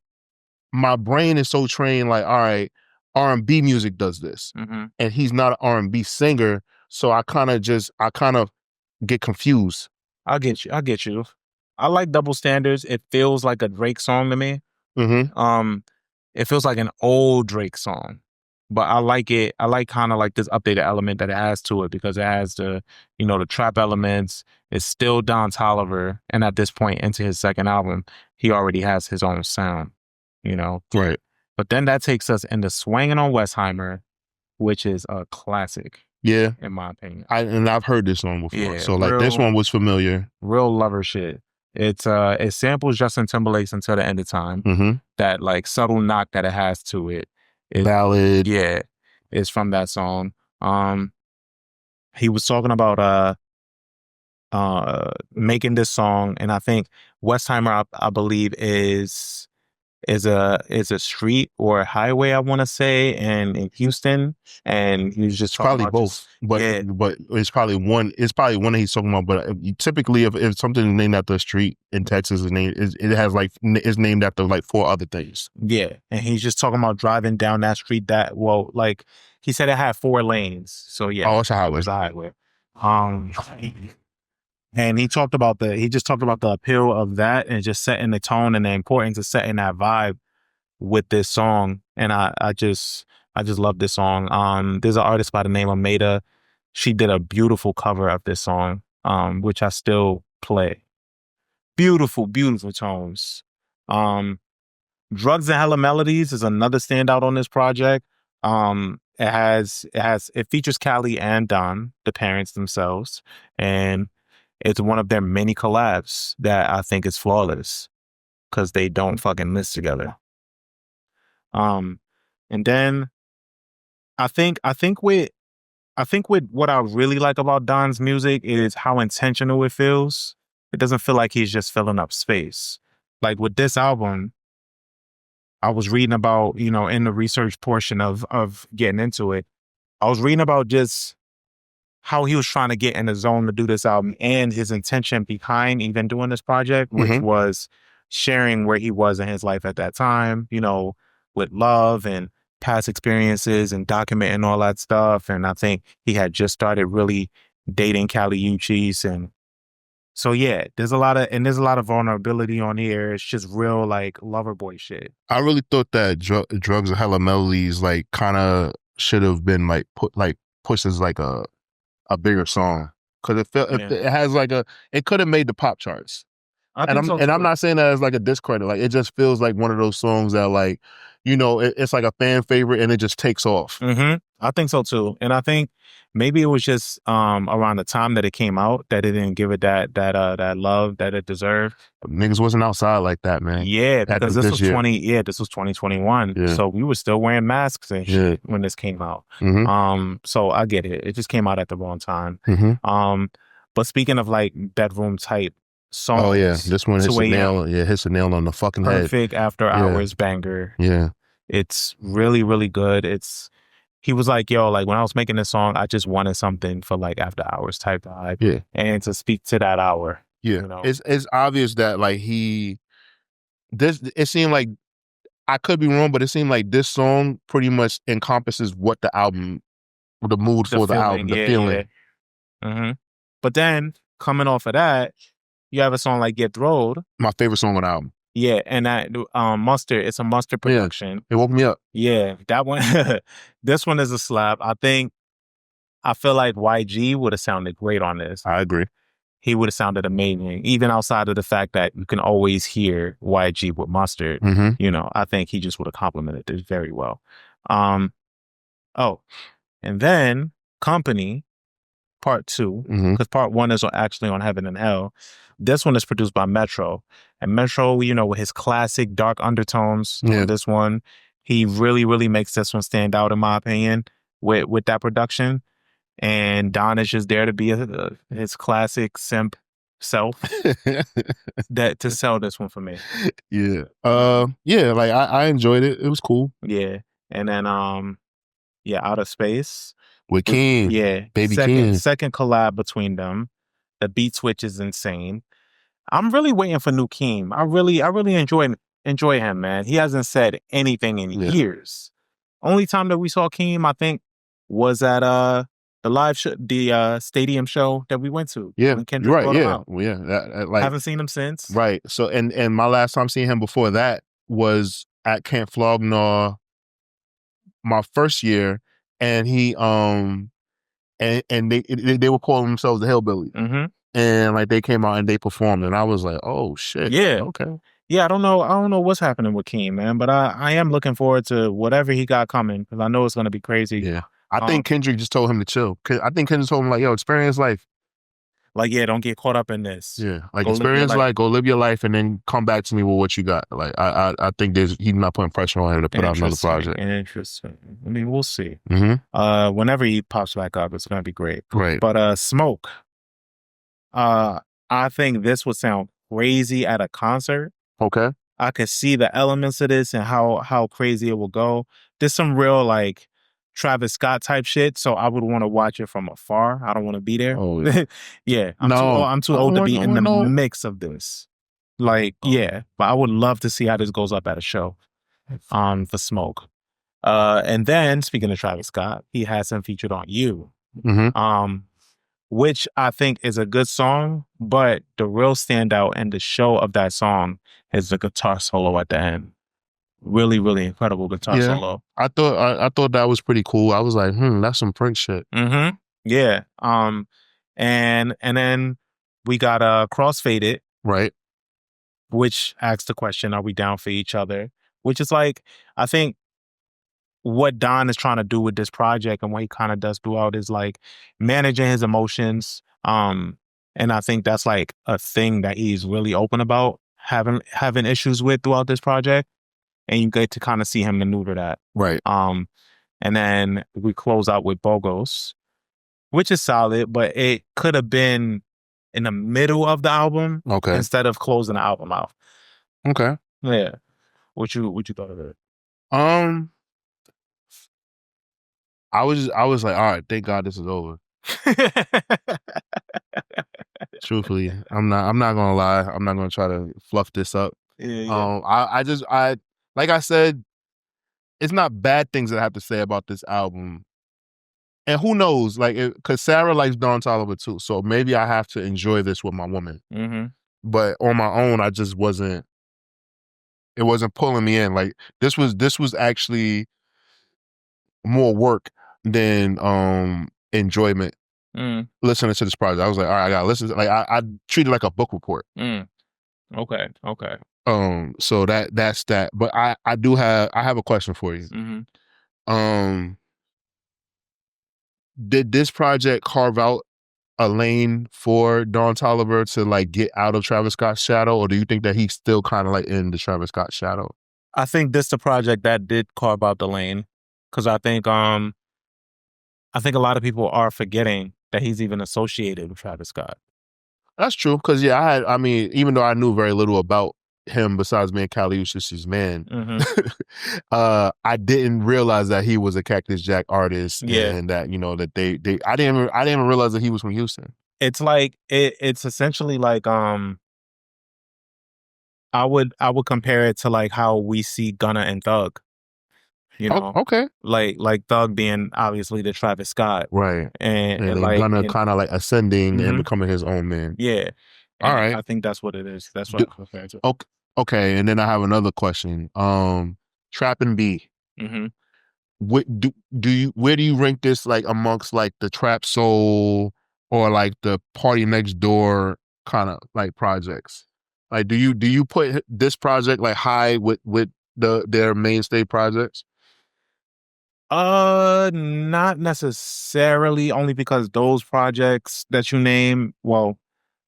my brain is so trained. Like, all right, R&B music does this, and he's not an R&B singer. So I kind of get confused. I get you. I like Double Standards. It feels like a Drake song to me. It feels like an old Drake song, but I like it. I like kind of like this updated element that it has to it because it has the trap elements. It's still Don Toliver, and at this point into his second album, he already has his own sound, Right. But then that takes us into Swangin' on Westheimer, which is a classic. Yeah, in my opinion. I've heard this song before, yeah, so like this one was familiar. Real lover shit. It samples Justin Timberlake's Until the End of Time. That like subtle knock that it has to it. Ballad. Yeah, is from that song. He was talking about making this song, and I think Westheimer, I believe, is a street or a highway, I want to say, and in Houston, and he was just probably both, but it's probably one. It's probably one that he's talking about. But typically, if something is named after a street in Texas, it has like it's named after like 4 other things. Yeah, and he's just talking about driving down that street. Like he said, it had 4 lanes. So yeah, it's a highway. It's a highway. And he just talked about the appeal of that and just setting the tone and the importance of setting that vibe with this song. And I just love this song. There's an artist by the name of Maida. She did a beautiful cover of this song, which I still play. Beautiful, beautiful tones. Drugs and Hella Melodies is another standout on this project. It features Callie and Don, the parents themselves, and it's one of their many collabs that I think is flawless because they don't fucking list together. And then I think with what I really like about Don's music is how intentional it feels. It doesn't feel like he's just filling up space. like with this album, I was reading about, you know, in the research portion of getting into it, I was reading about just how he was trying to get in the zone to do this album and his intention behind even doing this project, which was sharing where he was in his life at that time, you know, with love and past experiences and documenting all that stuff. And I think he had just started really dating Kali Uchis. And so, yeah, there's a lot of vulnerability on here. It's just real like lover boy shit. I really thought that Drugs of Hella Melodies like kind of should have been like pushed as like a bigger song, because it felt it has like it could have made the pop charts. I'm not saying that as like a discredit. Like, it just feels like one of those songs that, like, you know, it's like a fan favorite and it just takes off. I think so too. And I think maybe it was just around the time that it came out that it didn't give it that love that it deserved. Niggas wasn't outside like that, man. Yeah, because this was 2021. Yeah. So we were still wearing masks and shit when this came out. So I get it. It just came out at the wrong time. But speaking of like bedroom type songs. Oh yeah, this one hits a nail on the fucking head. Perfect after hours banger. Yeah. It's really, really good. He was like, yo, like when I was making this song, I just wanted something for like after hours type vibe. Yeah. And to speak to that hour. Yeah. You know? It's obvious that like it seemed like, I could be wrong, but it seemed like this song pretty much encompasses what the album, the mood for the album, the feeling. Yeah. But then coming off of that, you have a song like Get Throwed. My favorite song on the album. Yeah, and that Mustard, it's a Mustard production. Yeah, it woke me up. Yeah, that one, this one is a slap. I feel like YG would have sounded great on this. I agree. He would have sounded amazing, even outside of the fact that you can always hear YG with Mustard. You know, I think he just would have complimented this very well. And then Company, Part 2, because Part 1 is actually on Heaven and Hell. This one is produced by Metro. And Metro, you know, with his classic dark undertones on this one, he really, really makes this one stand out, in my opinion, with that production. And Don is just there to be his classic simp self to sell this one for me. Yeah. Like I enjoyed it. It was cool. Yeah. And then Out of Space. With King. Yeah. Baby King. Second collab between them. The beat switch is insane. I'm really waiting for new Keem. I really enjoy him, man. He hasn't said anything in years. Only time that we saw Keem, I think, was at the live show, the stadium show that we went to. Yeah, you're right. Yeah, well, yeah. Like, haven't seen him since. Right. So, and my last time seeing him before that was at Camp Flognaw, my first year, and he and they were calling themselves the Hillbillies. And like they came out and they performed, and I was like, "Oh shit, yeah, okay, yeah." I don't know what's happening with Keem, man, but I am looking forward to whatever he got coming, because I know it's gonna be crazy. Yeah, I think Kendrick just told him to chill. I think Kendrick told him like, "Yo, experience life." Like, yeah, don't get caught up in this. Yeah, like experience life, go live your life, and then come back to me with what you got. Like, I think he's not putting pressure on him to put out another project. Interesting. I mean, we'll see. Whenever he pops back up, it's gonna be great. Right. But Smoke. I think this would sound crazy at a concert. Okay. I could see the elements of this and how crazy it will go. There's some real like Travis Scott type shit, so I would want to watch it from afar. I don't want to be there. Oh yeah. Yeah. I'm too old to be in the mix of this. Like, yeah. But I would love to see how this goes up at a show. For Smoke. And then speaking of Travis Scott, he has him featured on You. Which I think is a good song, but the real standout and the show of that song is the guitar solo at the end. Really, really incredible guitar solo. I thought that was pretty cool. I was like, that's some Prince shit. Yeah. And then we got Crossfaded. Right. Which asks the question, are we down for each other? Which is like, I think what Don is trying to do with this project and what he kind of does throughout is like managing his emotions. And I think that's like a thing that he's really open about having issues with throughout this project. And you get to kind of see him maneuver that. Right. And then we close out with Bogos, which is solid, but it could have been in the middle of the album instead of closing the album out. Okay. Yeah. What you thought of it? I was like, all right, thank God this is over. Truthfully, I'm not gonna lie. I'm not gonna try to fluff this up. Yeah. I like I said, it's not bad things that I have to say about this album. And who knows, like, because Sarah likes Don Toliver too, so maybe I have to enjoy this with my woman. Mm-hmm. But on my own, I just wasn't. It wasn't pulling me in. Like this was actually more work than enjoyment. Listening to this project, I was like, all right, I gotta listen. Like I treat it like a book report. Okay. So that's that. But I have a question for you. Did this project carve out a lane for Don Toliver to like get out of Travis Scott's shadow, or do you think that he's still kind of like in the Travis Scott shadow? I think this the project that did carve out the lane, because I think a lot of people are forgetting that he's even associated with Travis Scott. That's true, because yeah, I mean, even though I knew very little about him besides being Kali Uchis's man, I didn't realize that he was a Cactus Jack artist, and that that they I didn't even realize that he was from Houston. It's like it's essentially like I would compare it to like how we see Gunna and Thug. You know, okay, like Thug being obviously the Travis Scott, right, and like Gunna kind of like ascending and Mhm. becoming his own man. Yeah, All right. I think that's what it is. That's what I'm comparing to. Okay, and then I have another question. Trap and B. What where do you rank this like amongst like the trap soul or like the party next door kind of like projects? Like do you put this project like high with their mainstay projects? Not necessarily, only because those projects that you name, well,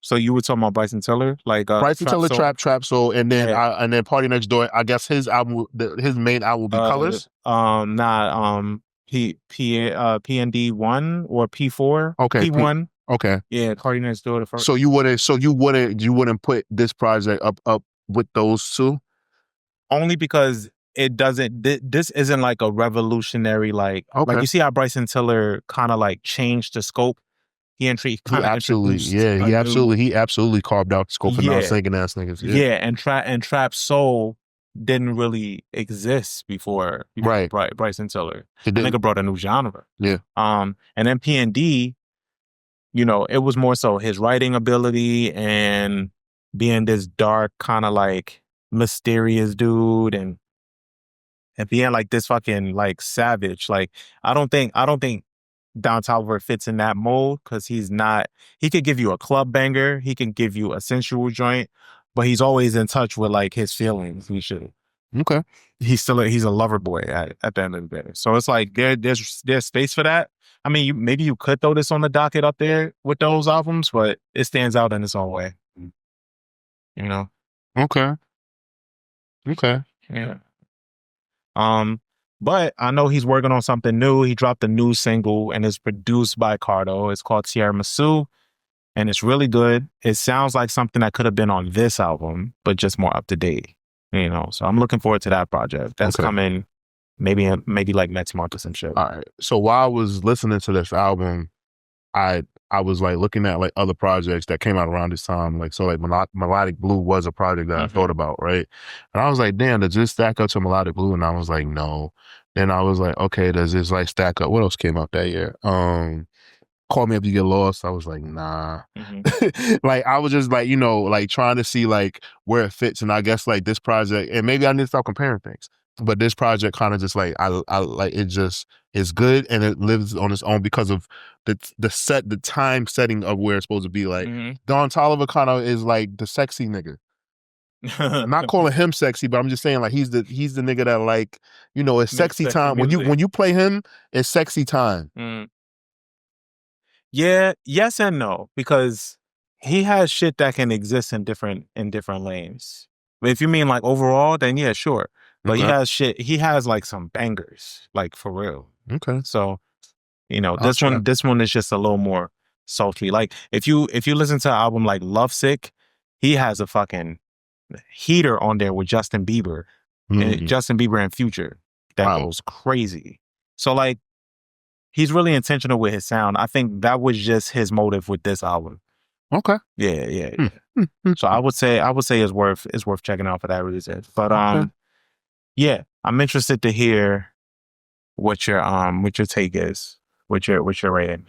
so you were talking about Bryson Tiller, like Bryson Tiller, Trap Soul, and then and then Party Next Door. I guess his album, his main album will be Colors. PND 1 or P4. Okay, P1. Okay. Yeah, Party Next Door. The first. So you wouldn't put this project up with those two? Only because it doesn't. This isn't like a revolutionary like you see how Bryson Tiller kind of like changed the scope. He absolutely carved out the scope for non-singing ass niggas. Yeah, and trap soul didn't really exist before Bryson Tiller. The nigga brought a new genre. Yeah. And then P&D, it was more so his writing ability and being this dark kind of like mysterious dude and being like this fucking like savage. Like I don't think Don Toliver fits in that mold because he's not. He could give you a club banger, he can give you a sensual joint, but he's always in touch with like his feelings. He should. Okay. He's a lover boy at the end of the day. So it's like there's space for that. I mean, maybe you could throw this on the docket up there with those albums, but it stands out in its own way. Okay. Yeah. But I know he's working on something new. He dropped a new single and it's produced by Cardo. It's called Tiramisu and it's really good. It sounds like something that could have been on this album, but just more up to date. So I'm looking forward to that project. That's coming maybe like next month or some shit. All right. So while I was listening to this album, I was like looking at like other projects that came out around this time. Like, so like Melodic Blue was a project that I thought about, right? And I was like, damn, does this stack up to Melodic Blue? And I was like, no. Then I was like, okay, does this like stack up? What else came out that year? Call Me If You Get Lost. I was like, nah. Like I was just like, like trying to see like where it fits. And I guess like this project, and maybe I need to stop comparing things. But this project kind of just like I like it just is good and it lives on its own because of the time setting of where it's supposed to be. Like Don Toliver kind of is like the sexy nigga. I'm not calling him sexy, but I'm just saying like he's the nigga that like it's sexy time when you play him. It's sexy time. Yeah, yes and no, because he has shit that can exist in different lanes. But if you mean like overall, then yeah, sure. But he has like some bangers, like for real. Okay. So, this one is just a little more sultry. Like if you listen to an album like Lovesick, he has a fucking Heater on there with Justin Bieber. And Justin Bieber and Future. That goes crazy. So like, he's really intentional with his sound. I think that was just his motive with this album. Okay. Yeah. So I would say it's worth checking out for that reason. But yeah, I'm interested to hear what your take is, what your rating.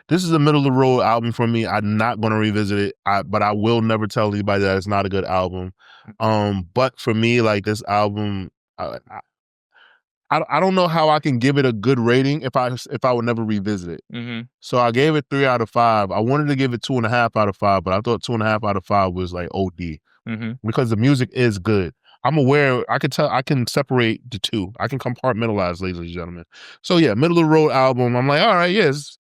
This is a middle of the road album for me. I'm not going to revisit it, but I will never tell anybody that it's not a good album. But for me, like this album, I don't know how I can give it a good rating if I would never revisit it. So I gave it 3 out of 5. I wanted to give it 2.5 out of 5, but I thought 2.5 out of 5 was like OD because the music is good. I'm aware. I can separate the two. I can compartmentalize, ladies and gentlemen. So yeah, middle of the road album. I'm like, all right, yes,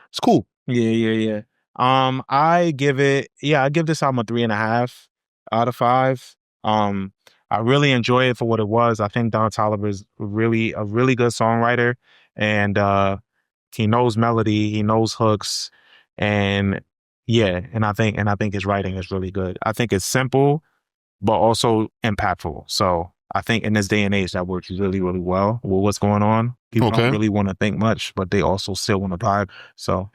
it's cool. Yeah. I give this album a 3.5 out of 5. I really enjoy it for what it was. I think Don Toliver is a really good songwriter, and he knows melody, he knows hooks, and I think his writing is really good. I think it's simple, but also impactful. So I think in this day and age that works really, really well with what's going on. People don't really want to think much, but they also still want to vibe. So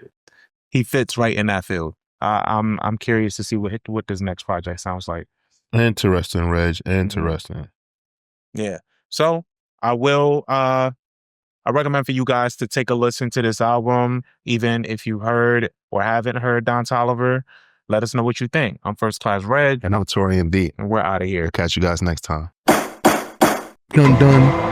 he fits right in that field. I'm curious to see what this next project sounds like. Interesting, Reg. Interesting. Yeah. So I recommend for you guys to take a listen to this album, even if you heard or haven't heard Don Toliver. Let us know what you think. I'm First Class Reg. And I'm Taurian B. And we're out of here. Catch you guys next time. Dun dun.